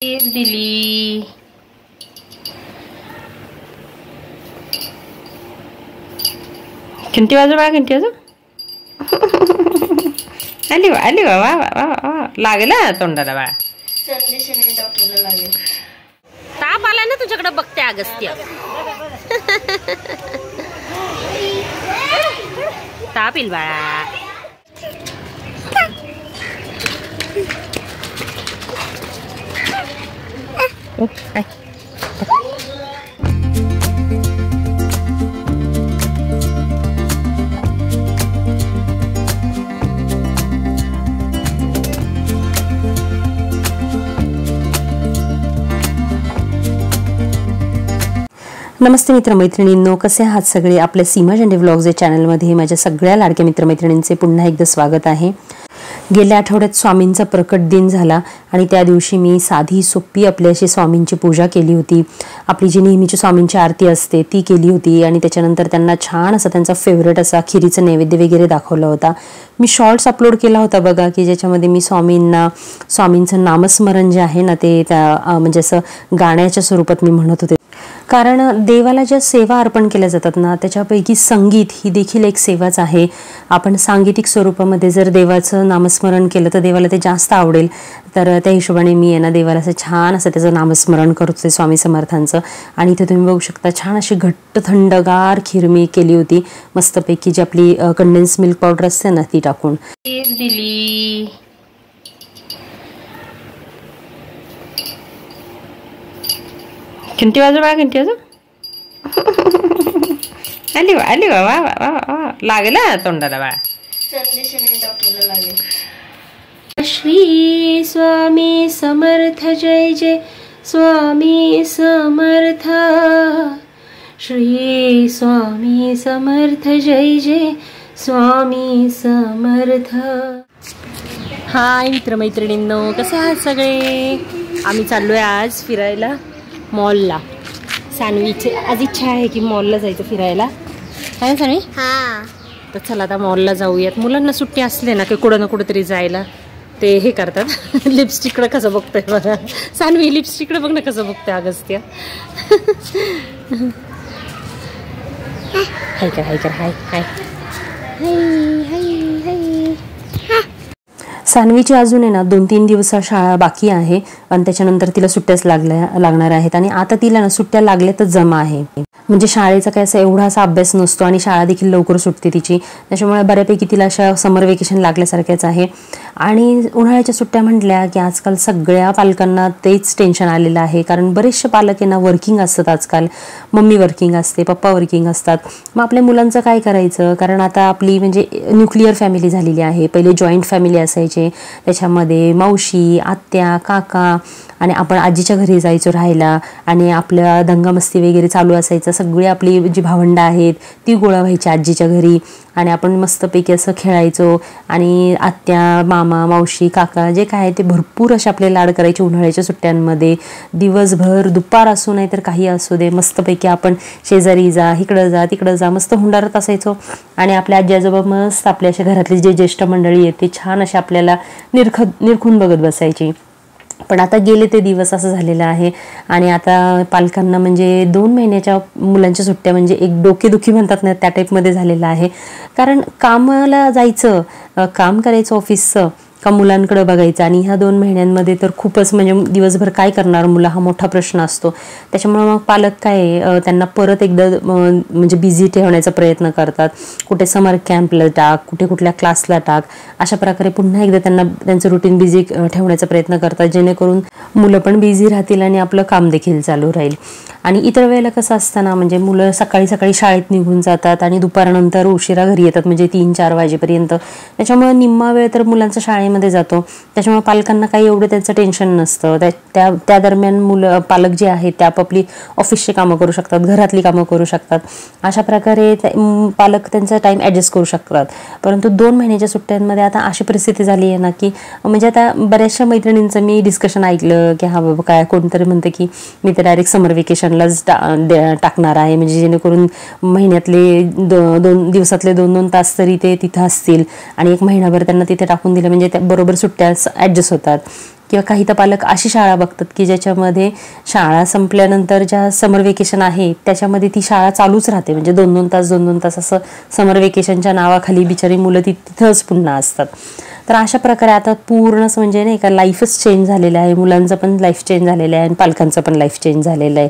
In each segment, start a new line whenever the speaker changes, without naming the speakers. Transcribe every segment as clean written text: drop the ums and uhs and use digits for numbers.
दिली घंटी वाजव बा घंटी वाजव आली वा आली वा वा वा वा लागला तोंडाला बा
डॉक्टरला लागेल
ताप आला ना तुझ्याकडे बघते अगस्त्य ताप येईल बाळा
नमस्ते मित्रमैत्रिणींनो, कसे आहात सगळे. आपल्या सीमा झेंडे व्लॉग्स या चॅनलमध्ये माझ्या सगळ्या लाडक्या मित्रमैत्रिणींचे पुन्हा एकदा स्वागत आहे. गेल्या आठवड्यात स्वामींचा प्रकट दिन झाला आणि त्या दिवशी मी साधी सोपी आपली अशी स्वामींची पूजा केली होती. आपली जी नेहमीची स्वामींची आरती असते ती केली होती आणि त्याच्यानंतर त्यांना छान असा त्यांचा फेवरेट असा खिरीचं नैवेद्य वगैरे दाखवला होता. मी शॉर्ट्स अपलोड केला होता बघा, की ज्याच्यामध्ये मी स्वामींचं नामस्मरण जे आहे ना ते म्हणजे असं गाण्याच्या स्वरूपात मी म्हणत होते. कारण देवाला ज्या सेवा अर्पण केल्या जातात ना त्याच्यापैकी संगीत ही देखील एक सेवाच आहे. आपण सांगीतिक स्वरूपामध्ये जर देवाचं नामस्मरण केलं तर देवाला ते जास्त आवडेल. तर त्या हिशोबाने मी आहे ना देवाला असं छान असं त्याचं नामस्मरण करत होते स्वामी समर्थांचं. आणि इथे तुम्ही बघू शकता छान अशी घट्ट थंडगार खीर मी केली होती मस्तपैकी, जी आपली कंडेन्स मिल्क पावडर असते ना ती टाकून
दिली. घंटी वाजव बा घंटी वाजव आली वा आली वा वा वा वा लागला तोंडाला बा
डॉक्टरला लागेल.
श्री स्वामी समर्थ जय जय स्वामी समर्थ. श्री स्वामी समर्थ जय जय स्वामी समर्थ. हाय मित्रमैत्रिणींनो, कसे आहात सगळे. आम्ही चाललोय आज फिरायला मॉलला. सानवीची आज इच्छा आहे की मॉलला जायचं फिरायला, आहे ना सानवी.
हां
तर चला आता मॉलला जाऊयात. मुलांना सुट्टी असले ना की कुठं ना कुठं तरी जायला ते हे करतात. लिपस्टिककडं कसं बघतोय बघा सानवी, लिपस्टिककडं बघ ना कसं बघतोय अगस्त्य. हाय कर हाय कर हाय हाय हाय हाय हाय.
सानवीची अजून आहे ना 2-3 दिवस शाळा बाकी आहे आणि त्याच्यानंतर तिला सुट्ट्याच लागणार आहेत. आणि आता तिला ना सुट्ट्या लागल्या तर जमा आहे. म्हणजे शाळेचा काय असा एवढा असा अभ्यास नसतो आणि शाळा देखील लवकर सुटते तिची. त्याच्यामुळे बऱ्यापैकी तिला अशा समर वेकेशन लागल्यासारख्याच आहे. आणि उन्हाळ्याच्या सुट्ट्या म्हटल्या की आजकाल सगळ्या पालकांना तेच टेन्शन आलेलं आहे. कारण बरेचसे पालक आहे ना वर्किंग असतात आजकाल. मम्मी वर्किंग असते, पप्पा वर्किंग असतात. मग आपल्या मुलांचं काय करायचं. कारण आता आपली म्हणजे न्यूक्लिअर फॅमिली झालेली आहे. पहिले जॉईंट फॅमिली असायचे, त्याच्यामध्ये मावशी, आत्या, काका आणि आपण आजीच्या घरी जायचो राहायला आणि आपल्या दंगामस्ती वगैरे चालू असायचं. सगळी आपली जी भावंडं आहेत ती गोळा व्हायची आजीच्या घरी आणि आपण मस्तपैकी असं खेळायचो. आणि आत्या, मामा, मावशी, काका जे काय आहे ते भरपूर असे आपले लाड करायचे उन्हाळ्याच्या सुट्ट्यांमध्ये. दिवसभर दुपार असू नाही तर काही असू दे मस्तपैकी आपण शेजारी जा, इकडं जा, तिकडं जा, मस्त हुंडारत असायचो. आणि आपल्या आजी आजोबा मस्त आपल्या अशा घरातली जे ज्येष्ठ मंडळी आहेत ते छान असे आपल्याला निरखून बघत बसायची. पण आता गेले ते दिवस असं झालेलं आहे. आणि आता पालकांना म्हणजे 2 महिन्याच्या मुलांच्या सुट्ट्या म्हणजे एक डोकेदुखी म्हणतात ना त्या टाईपमध्ये झालेलं आहे. कारण कामाला जायचं, काम करायचं ऑफिसचं का मुलांकडे बघायचं. आणि ह्या 2 महिन्यांमध्ये तर खूपच म्हणजे दिवसभर काय करणार मुलं हा मोठा प्रश्न असतो. त्याच्यामुळे मग पालक काय त्यांना परत एकदा म्हणजे बिझी ठेवण्याचा प्रयत्न करतात. कुठे समर कॅम्पला टाक, कुठे कुठल्या क्लासला टाक, अशा प्रकारे पुन्हा एकदा त्यांना त्यांचं रुटीन बिझी ठेवण्याचा प्रयत्न करतात, जेणेकरून मुलं पण बिझी राहतील आणि आपलं काम देखील चालू राहील. आणि इतर वेळेला कसं असतं ना, म्हणजे मुलं सकाळी सकाळी शाळेत निघून जातात आणि दुपारनंतर उशिरा घरी येतात, म्हणजे 3-4 वाजेपर्यंत. त्याच्यामुळे निम्मा वेळ तर मुलांचा शाळेमध्ये जातो. त्याच्यामुळे पालकांना काही एवढं त्यांचं टेन्शन नसतं. त्या दरम्यान मुलं पालक जे आहेत ते आपापली ऑफिसची कामं करू शकतात, घरातली कामं करू शकतात. अशा प्रकारे पालक त्यांचा टाईम ॲडजस्ट करू शकतात. परंतु 2 महिन्याच्या सुट्ट्यांमध्ये आता अशी परिस्थिती झाली आहे ना की म्हणजे आता बऱ्याचशा मैत्रिणींचं मी डिस्कशन ऐकलं की हा बाबा काय कोणतरी म्हणतं की मी तर डायरेक्ट समर वेकेशनलाच टाकणार आहे, म्हणजे जेणेकरून महिन्यातले 2 दिवसातले 2-2 तास तरी ते तिथं असतील आणि 1 महिनाभर त्यांना तिथे टाकून दिलं म्हणजे त्या बरोबर सुट्ट्या ॲडजस्ट होतात. किंवा काही तर पालक अशी शाळा बघतात की ज्याच्यामध्ये शाळा संपल्यानंतर ज्या समर वेकेशन आहे त्याच्यामध्ये ती शाळा चालूच राहते, म्हणजे 2-2 तास असं समर वेकेशनच्या नावाखाली बिचारी मुलं तिथंच पुन्हा असतात. तर अशा प्रकारे आता पूर्णच म्हणजे नाही का लाईफच चेंज झालेलं आहे, मुलांचं पण लाईफ चेंज झालेलं आहे आणि पालकांचं पण लाईफ चेंज झालेलं आहे.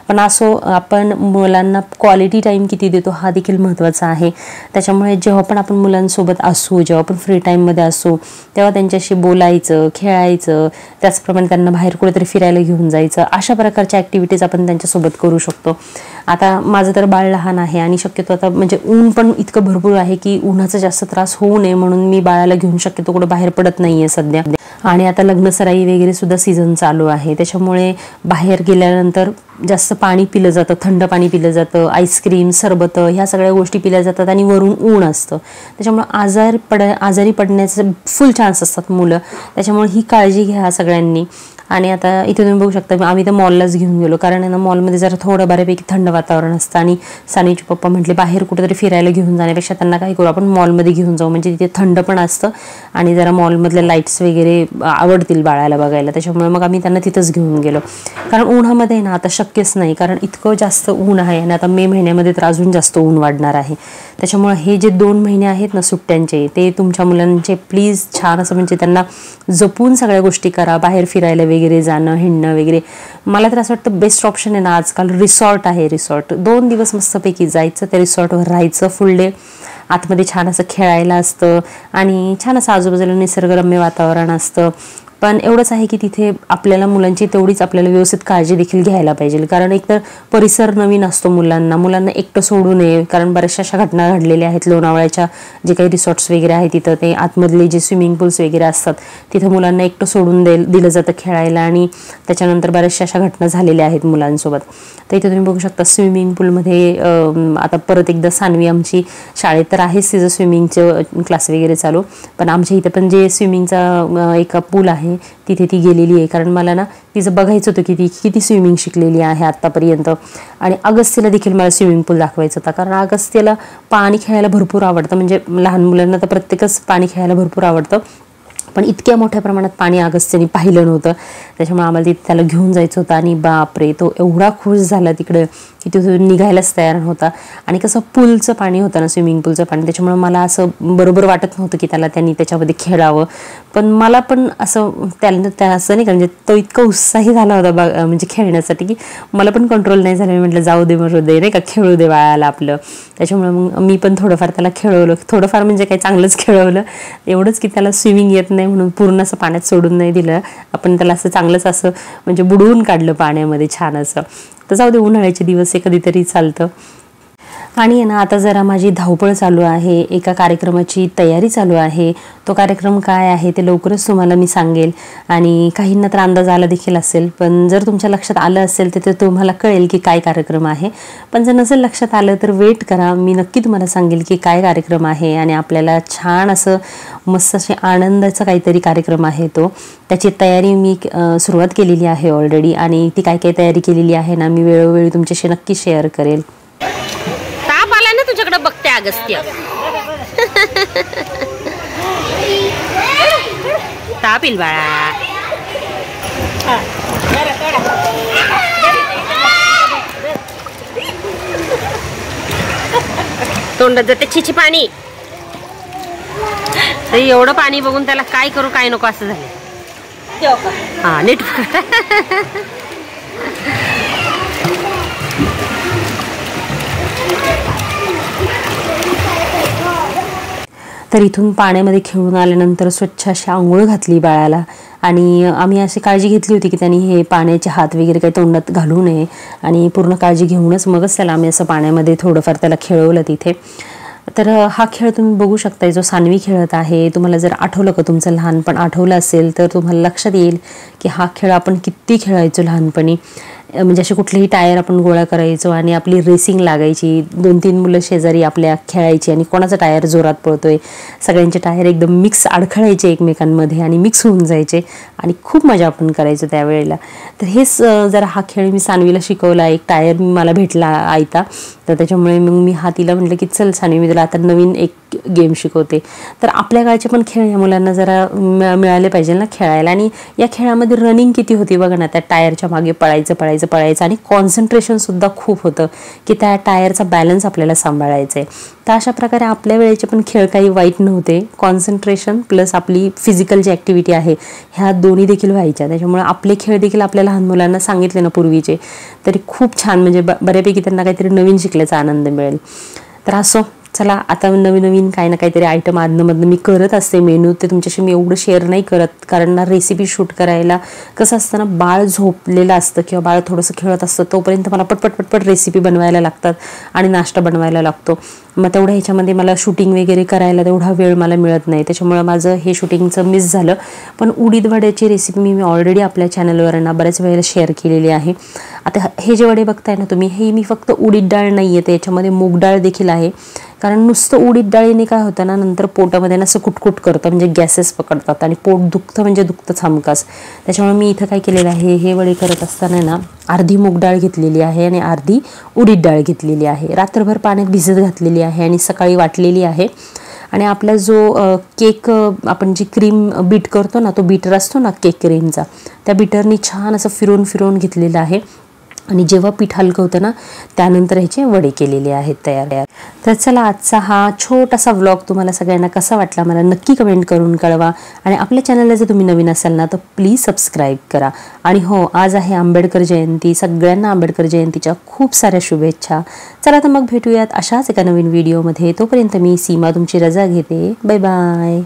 पण असो आपण मुलांना क्वालिटी टाईम किती देतो हा देखील महत्त्वाचा आहे. त्याच्यामुळे जेव्हा पण आपण मुलांसोबत असू, जेव्हा आपण फ्री टाईममध्ये असू तेव्हा त्यांच्याशी बोलायचं, खेळायचं, त्याचप्रमाणे त्यांना बाहेर कुठेतरी फिरायला घेऊन जायचं, अशा प्रकारच्या ॲक्टिव्हिटीज आपण त्यांच्यासोबत करू शकतो. आता माझं तर बाळ लहान आहे आणि शक्यतो आता म्हणजे ऊन पण इतकं भरपूर आहे की उन्हाचा जास्त त्रास होऊ नये म्हणून मी बाळाला घेऊन शक्यतो कुठं बाहेर पडत नाहीये सध्या. आणि आता लग्नसराई वगैरे सुद्धा सीझन चालू आहे, त्याच्यामुळे बाहेर गेल्यानंतर जास्त पाणी पिलं जातं, थंड पाणी पिलं जातं, आईस्क्रीम, सरबत ह्या सगळ्या गोष्टी पिल्या जातात आणि वरून ऊन असतं, त्याच्यामुळे आजारी पडण्याचे फुल चान्स असतात मुलं. त्याच्यामुळे ही काळजी घ्या सगळ्यांनी. आणि आता इथे तुम्ही बघू शकता आम्ही तर मॉललाच घेऊन गेलो, कारण आहे ना मॉलमध्ये जरा थोडं बऱ्यापैकी थंड वातावरण असतं आणि सानीचे पप्पा म्हटले बाहेर कुठेतरी फिरायला घेऊन जाण्यापेक्षा त्यांना काय करू आपण मॉलमध्ये घेऊन जाऊ, म्हणजे तिथे थंड पण असतं आणि जरा मॉलमधल्या लाईट्स वगैरे आवडतील बाळाला बघायला. त्याच्यामुळे मग आम्ही त्यांना तिथंच घेऊन गेलो, कारण उन्हामध्ये ना आता शक्यच नाही, कारण इतकं जास्त ऊन आहे आणि आता मे महिन्यामध्ये तर अजून जास्त ऊन वाढणार आहे. त्याच्यामुळे हे जे 2 महिने आहेत ना सुट्ट्यांचे ते तुमच्या मुलांचे प्लीज छान असं म्हणजे त्यांना जपून सगळ्या गोष्टी करा, बाहेर फिरायला वगैरे जाणं, हिंडणं वगैरे. मला तर असं वाटतं बेस्ट ऑप्शन आहे ना आजकाल रिसॉर्ट आहे. रिसॉर्ट 2 दिवस मस्तपैकी जायचं, त्या रिसॉर्टवर राहायचं, फुल डे आतमध्ये छान असं खेळायला असतं आणि छान असं आजूबाजूला निसर्गरम्य वातावरण असतं. पण एवढंच आहे की तिथे आपल्याला मुलांची तेवढीच आपल्याला व्यवस्थित काळजी देखील घ्यायला पाहिजे, कारण एकतर परिसर नवीन असतो, मुलांना एकटं सोडू नये, कारण बऱ्याचशा अशा घटना घडलेल्या आहेत लोणावळ्याच्या जे काही रिसॉर्ट्स वगैरे आहेत तिथं ते आतमधले जे स्विमिंग पूल्स वगैरे असतात तिथं मुलांना एकटं सोडून दिलं जातं खेळायला आणि त्याच्यानंतर बऱ्याचशा अशा घटना झालेल्या आहेत मुलांसोबत. तर इथे तुम्ही बघू शकता स्विमिंग पूलमध्ये आता परत एकदा सानवी आमची शाळेत तर आहेच तिचं स्विमिंगचं क्लास वगैरे चालू, पण आमच्या इथे पण जे स्विमिंगचा एक पूल आहे तिथे ती गेलेली आहे, कारण मला ना तिचं बघायचं होतं की ती किती स्विमिंग शिकलेली आहे आत्तापर्यंत. आणि अगस्त्यला देखील मला स्विमिंग पूल दाखवायचं होता, कारण अगस्त्यला पाणी खेळायला भरपूर आवडतं, म्हणजे लहान मुलांना तर प्रत्येकच पाणी खेळायला भरपूर आवडतं, पण इतक्या मोठ्या प्रमाणात पाणी अगस्त्यने पाहिलं नव्हतं. त्याच्यामुळे आम्हाला तिथे त्याला घेऊन जायचं होतं आणि बापरे तो एवढा खुश झाला तिकडे की तो निघायलाच तयार होता. आणि कसं पूलचं पाणी होतं ना, स्विमिंग पूलचं पाणी, त्याच्यामुळे मला असं बरोबर वाटत नव्हतं की त्यांनी त्याच्यामध्ये खेळावं. पण मला पण असं त्या असं नाही का, म्हणजे तो इतका उत्साही झाला होता म्हणजे खेळण्यासाठी की मला पण कंट्रोल नाही झालं. मी म्हटलं जाऊ दे मरू दे नाही का, खेळू दे बाळाला आपलं. त्याच्यामुळे मग मी पण थोडंफार त्याला खेळवलं, थोडंफार म्हणजे काही चांगलंच खेळवलं, एवढंच की त्याला स्विमिंग येत नाही म्हणून पूर्ण असं पाण्यात सोडून नाही दिलं आपण त्याला, असं चांगलंच असं म्हणजे बुडवून काढलं पाण्यामध्ये छान असं. तर जाऊ दे, उन्हाळ्याचे दिवस आहे कधीतरी चालतं. आणि ना आता जरा माझी धावपळ चालू आहे, एका कार्यक्रमाची तयारी चालू आहे. तो कार्यक्रम काय आहे ते लवकरच तुम्हाला मी सांगेल आणि काहींना तर अंदाज आला देखील असेल, पण जर तुमच्या लक्षात आलं असेल तर तुम्हाला कळेल की काय कार्यक्रम आहे. पण जर नसेल लक्षात आलं तर वेट करा, मी नक्की तुम्हाला सांगेल की काय कार्यक्रम आहे. आणि आपल्याला छान असं मस्त असे आनंदाचा काहीतरी कार्यक्रम आहे तो, त्याची तयारी मी सुरुवात केलेली आहे ऑलरेडी आणि ती काय काय तयारी केलेली आहे ना मी वेळोवेळी तुमच्याशी नक्की शेअर करेल.
तुझ्याकडे बघते अगस्त्य, ताप येईल बाळा. तोंडात जाते छिची पाणी. एवढं पाणी बघून त्याला काय करू काय नको असं झालं. हा नीट
तर इथून पाण्यामध्ये खेळून आल्यानंतर स्वच्छ अशी आंघोळ घातली बाळाला आणि आम्ही अशी काळजी घेतली होती की त्यांनी हे पाण्याचे हात वगैरे काही तोंडात घालू नये आणि पूर्ण काळजी घेऊनच मगच त्याला आम्ही असं पाण्यामध्ये थोडंफार त्याला खेळवलं तिथे. तर हा खेळ तुम्ही बघू शकताय जो सानवी खेळत आहे. तुम्हाला जर आठवलं का, तुमचं लहानपण आठवलं असेल तर तुम्हाला लक्षात येईल की हा खेळ आपण किती खेळायचो लहानपणी. म्हणजे असे कुठलेही टायर आपण गोळा करायचो आणि आपली रेसिंग लागायची, 2-3 मुलं शेजारी आपल्या खेळायची आणि कोणाचा टायर जोरात पळतोय, सगळ्यांचे टायर एकदम मिक्स अडखळायचे एकमेकांमध्ये आणि मिक्स होऊन जायचे आणि खूप मजा आपण करायचो त्यावेळेला. तर हेच जरा हा खेळ मी सानवीला शिकवला. एक टायर मला भेटला आयता, तर त्याच्यामुळे मग मी तिला म्हटलं की चल सानवी, मी तुला आता नवीन एक गेम शिकवते. तर आपल्या काळचे पण खेळ या मुलांना जरा मिळाले पाहिजे ना खेळायला. आणि या खेळामध्ये रनिंग किती होती बघा ना, त्या टायरच्या मागे पळायचं आणि कॉन्सन्ट्रेशनसुद्धा खूप होतं की त्या टायरचा बॅलन्स आपल्याला सांभाळायचा आहे. तर अशा प्रकारे आपल्या वेळेचे पण खेळ काही वाईट नव्हते. कॉन्सन्ट्रेशन प्लस आपली फिजिकल जी ॲक्टिव्हिटी आहे ह्या दोन्ही देखील व्हायच्या. त्याच्यामुळे आपले खेळ देखील आपल्या लहान मुलांना सांगितले ना पूर्वीचे, तरी खूप छान, म्हणजे बऱ्यापैकी त्यांना काहीतरी नवीन शिकल्याचा आनंद मिळेल. तर असो, चला आता नवीन काही ना काहीतरी आयटम आधनंमधनं मी करत असते. मेनू ते तुमच्याशी मी एवढं शेअर नाही करत, कारण ना रेसिपी शूट करायला कसं असतं ना, बाळ झोपलेलं असतं किंवा बाळ थोडंसं खेळत असतं, तोपर्यंत मला पटपट रेसिपी बनवायला लागतात आणि नाश्ता बनवायला लागतो. मग तेवढ्या ह्याच्यामध्ये मला शूटिंग वगैरे करायला तेवढा वेळ मला मिळत नाही. त्याच्यामुळे माझं हे शूटिंगचं मिस झालं. पण उडीद वड्याची रेसिपी मी ऑलरेडी आपल्या चॅनलवर ना बऱ्याच वेळेला शेअर केलेली आहे. आता हे जे वडे बघताय ना तुम्ही, हे मी फक्त उडीद डाळ नाही आहे, त्याच्यामध्ये मूग डाळ देखील आहे. कारण नुसतं उडीद डाळीने काय होतं ना, नंतर पोटामध्ये ना असं कुटकुट करतं, म्हणजे गॅसेस पकडतात आणि पोट दुखतं, म्हणजे दुखतंच हमखास. त्याच्यामुळे मी इथं काय केलेलं आहे, हे वडे करत असताना ना अर्धी मूग डाळ घेतलेली आहे आणि अर्धी उडीद डाळ घेतलेली आहे. रात्रभर पाण्यात भिजत घातलेली आहे आणि सकाळी वाटलेली आहे. आणि आपला जो केक आपण जी क्रीम बीट करतो ना, तो बीटर असतो ना केक क्रीमचा, त्या बीटरनी छान असं फिरवून घेतलेलं आहे. आणि जेव्हा पीठ हलकं होतं ना, त्यानंतर ह्याचे वडे केलेले आहेत तयार. तर चला, आजचा हा छोटासा व्लॉग तुम्हाला सगळ्यांना कसा वाटला मला नक्की कमेंट करून कळवा. आणि आपल्या चॅनलला जर तुम्ही नवीन असाल ना, तर प्लीज सबस्क्राईब करा. आणि हो, आज आहे आंबेडकर जयंती. सगळ्यांना आंबेडकर जयंतीच्या खूप साऱ्या शुभेच्छा. चला तर मग भेटूयात अशाच एका नवीन व्हिडिओमध्ये. तोपर्यंत मी सीमा तुमची रजा घेते. Bye bye.